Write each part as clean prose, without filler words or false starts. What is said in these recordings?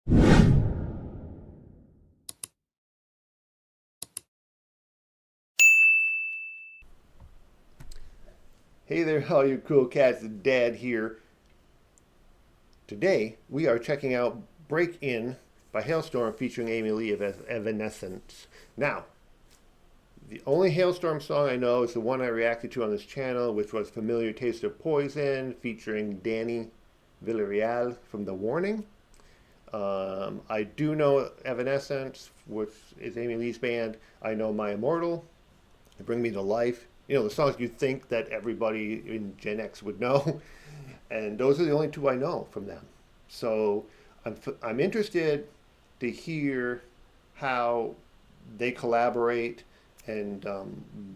Hey there, all you cool cats. Dad here. Today we are checking out Break In by Halestorm featuring Amy Lee of Evanescence. Now, the only Halestorm song I know is the one I reacted to on this channel, which was Familiar Taste of Poison featuring Danny Villarreal from The Warning. I do know Evanescence, which is Amy Lee's band. I know My Immortal, Bring Me to Life. You know, the songs you think that everybody in Gen X would know. And those are the only two I know from them. So I'm interested to hear how they collaborate and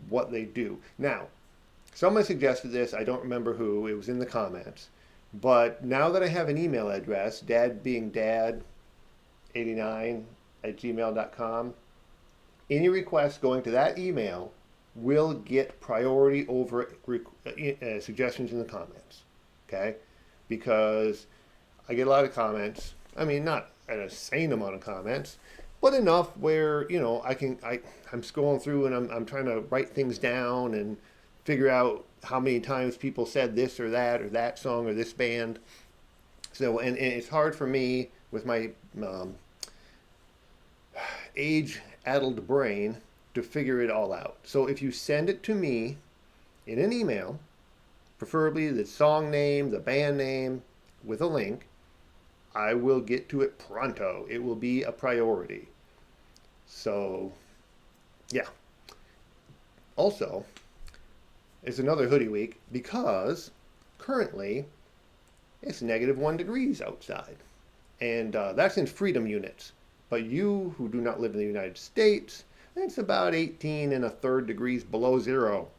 what they do. Now, someone suggested this. I don't remember who. It was in the comments. But now that I have an email address, dadbeingdad89@gmail.com, any requests going to that email will get priority over suggestions in the comments. Okay? Because I get a lot of comments. I mean, not an insane amount of comments, but enough where, I'm scrolling through and I'm trying to write things down and figure out how many times people said this or that song or this band. So, and it's hard for me with my age-addled brain to figure it all out. So if you send it to me in an email, preferably the song name, the band name, with a link, I will get to it pronto. It will be a priority. So, yeah. Also, it's another hoodie week because currently it's -1 degrees outside. And that's in freedom units. But you who do not live in the United States, it's about 18 and a third degrees below zero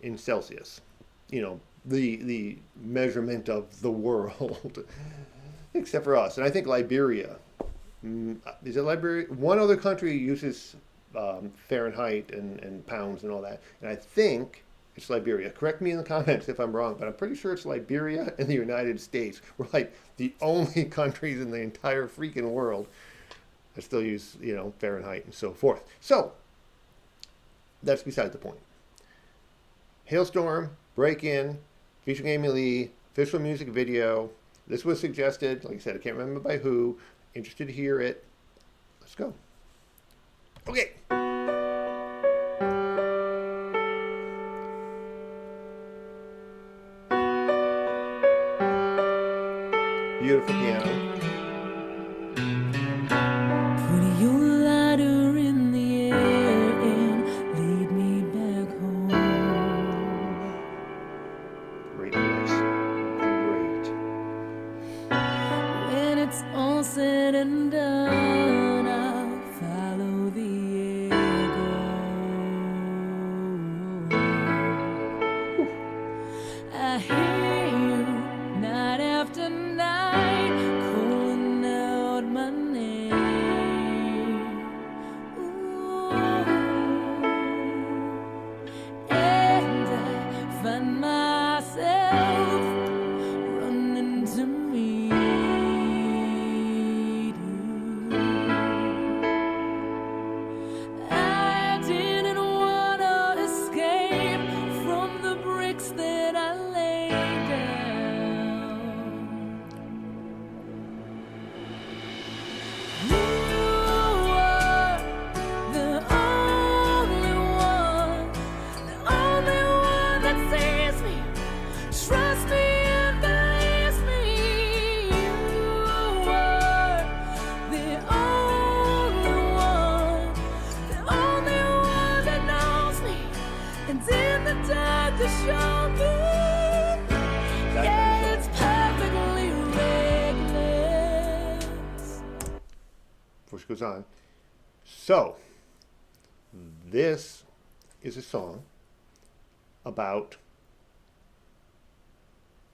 in Celsius. You know, the measurement of the world, except for us. And I think Liberia, is it Liberia? One other country uses Fahrenheit and pounds and all that. And I think it's Liberia. Correct me in the comments if I'm wrong, but I'm pretty sure it's Liberia and the United States. We're like the only countries in the entire freaking world that still use, Fahrenheit and so forth. So, that's beside the point. Halestorm, Break In, featuring Amy Lee, official music video. This was suggested, like I said, I can't remember by who. Interested to hear it. Let's go. Okay. Beautiful piano. Put your lighter in the air and lead me back home. Great voice. Great. When it's all said and done, I'll follow the echo. I hear you night after night calling out my name. Ooh. And I find myself running to meet you. I didn't want to escape from the bricks that I laid down. You are the only one that saves me. Trust me and believes me. You are the only one that knows me. And in the dark to show me, yeah, it's perfectly reckless. Before she goes on. So, this is a song about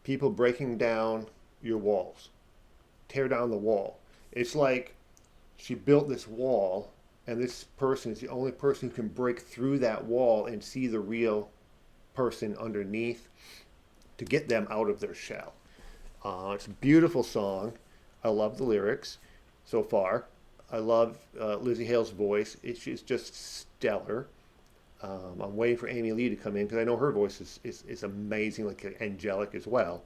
people breaking down your walls. Tear down the wall. It's like she built this wall, and this person is the only person who can break through that wall and see the real person underneath to get them out of their shell. It's a beautiful song. I love the lyrics. so far. I love Lzzy Hale's voice. She's just stellar. I'm waiting for Amy Lee to come in because I know her voice is amazing, like angelic as well.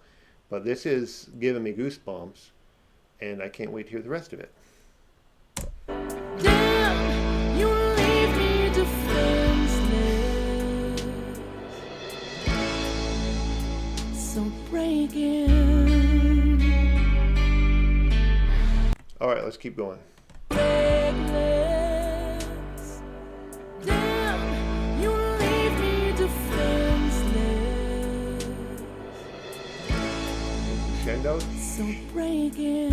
But this is giving me goosebumps, and I can't wait to hear the rest of it. Damn, you leave me defenseless, so breaking. All right, let's keep going. Reckless. Damn, you leave me defenseless, Crescendo. so breaking.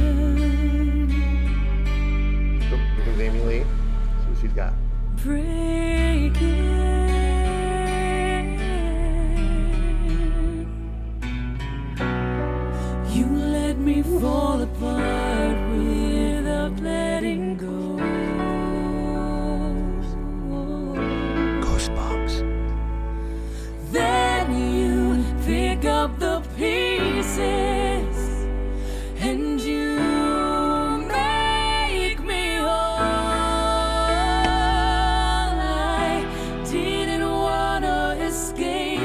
Oh, here comes Amy Lee. See what she's got. Breaking. You let me fall apart without letting go. Goosebumps. Then you pick up the pieces and you make me whole. I didn't wanna escape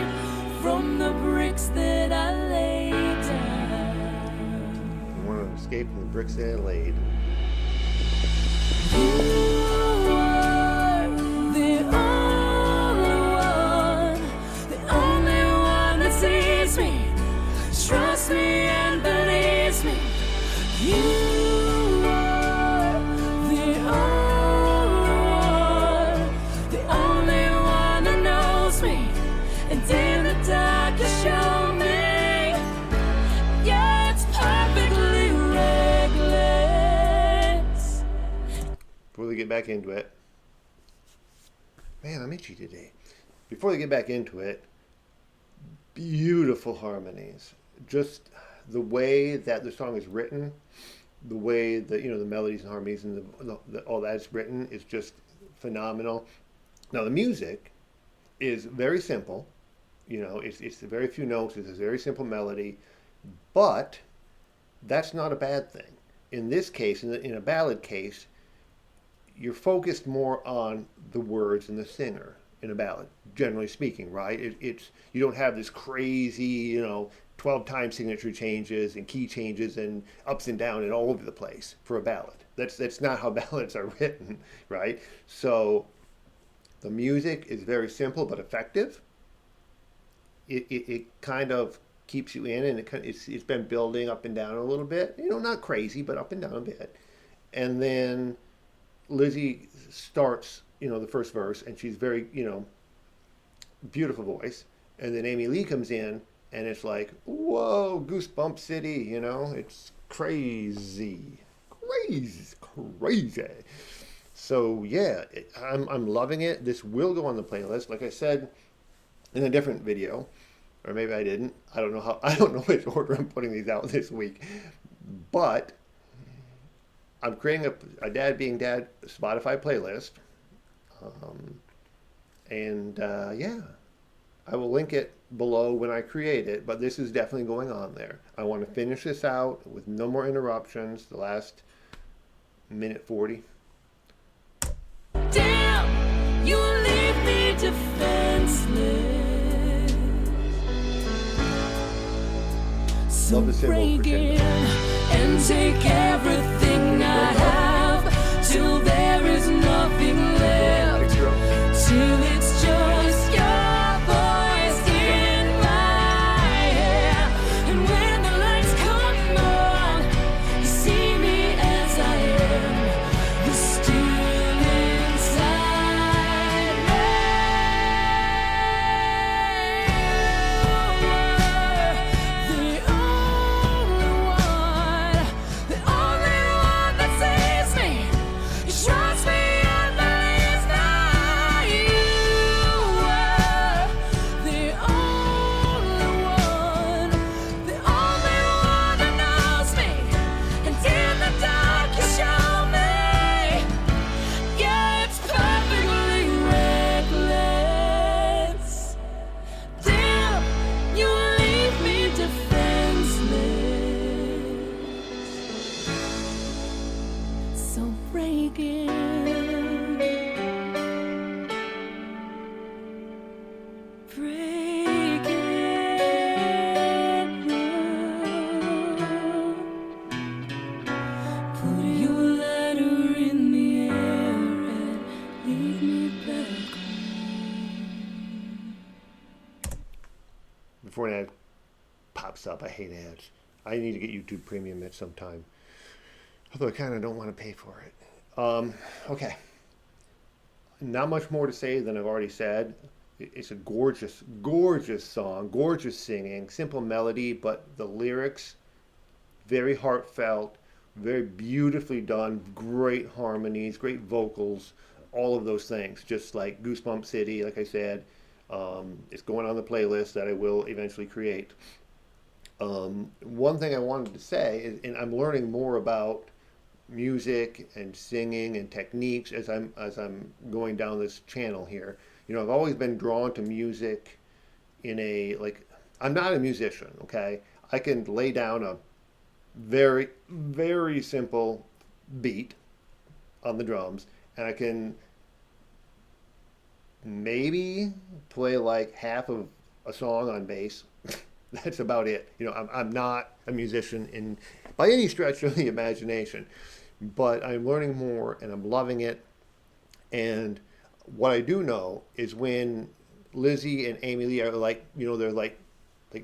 from the bricks that I laid down. I want to escape from the bricks that I laid. You are the only one that sees me, trusts me and believes me. You are the only one that knows me, and in the dark you show me. Yeah, it's perfectly reckless. Before they get back into it, man, I'm itchy today. Before they get back into it, beautiful harmonies. Just the way that the song is written, the way that the melodies and harmonies and all that's written is just phenomenal. Now the music is very simple. It's very few notes. It's a very simple melody, but that's not a bad thing. In this case, in a ballad case, you're focused more on the words and the singer in a ballad, generally speaking, right? It's you don't have this crazy, 12 time signature changes and key changes and ups and down and all over the place for a ballad. That's not how ballads are written, right? So the music is very simple but effective. It kind of keeps you in, and it's been building up and down a little bit. Not crazy, but up and down a bit. And then Lzzy starts, the first verse, and she's very, beautiful voice. And then Amy Lee comes in, and it's like, whoa, Goosebump City, it's crazy. Crazy. So yeah, I'm loving it. This will go on the playlist. Like I said in a different video, or maybe I didn't. I don't know which order I'm putting these out this week. But I'm creating a Dad Being Dad Spotify playlist. Yeah, I will link it below when I create it, but this is definitely going on there. I want to finish this out with no more interruptions, the last minute 40. Damn, you leave me defenseless, so Love the cymbal break crescendo. in and take everything I have till there is nothing left, Big drum. till it's just your voice in my head. And when the lights come on, you see me as I am, the still inside me. You are the only one that sees me. You try so breaking. Put your letter in the air and lead me back home. Before an ad pops up, I hate ads. I need to get YouTube Premium at some time. Although I kind of don't want to pay for it. Okay. Not much more to say than I've already said. It's a gorgeous, gorgeous song, gorgeous singing, simple melody, but the lyrics, very heartfelt, very beautifully done, great harmonies, great vocals, all of those things. Just like Goosebump City, like I said, it's going on the playlist that I will eventually create. One thing I wanted to say is, and I'm learning more about music and singing and techniques as I'm going down this channel here. You know, I've always been drawn to music in a like I'm not a musician, okay? I can lay down a very very simple beat on the drums and I can maybe play like half of a song on bass. That's about it. You know, I'm not a musician in by any stretch of the imagination, but I'm learning more and I'm loving it. And what I do know is when Lzzy and Amy Lee are like, you know, they're like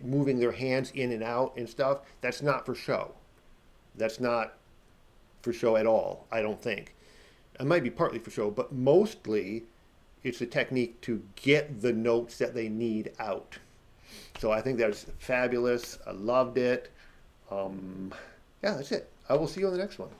moving their hands in and out and stuff. That's not for show. That's not for show at all. I don't think. It might be partly for show, but mostly it's a technique to get the notes that they need out. So I think that's fabulous. I loved it. Yeah, that's it. I will see you on the next one.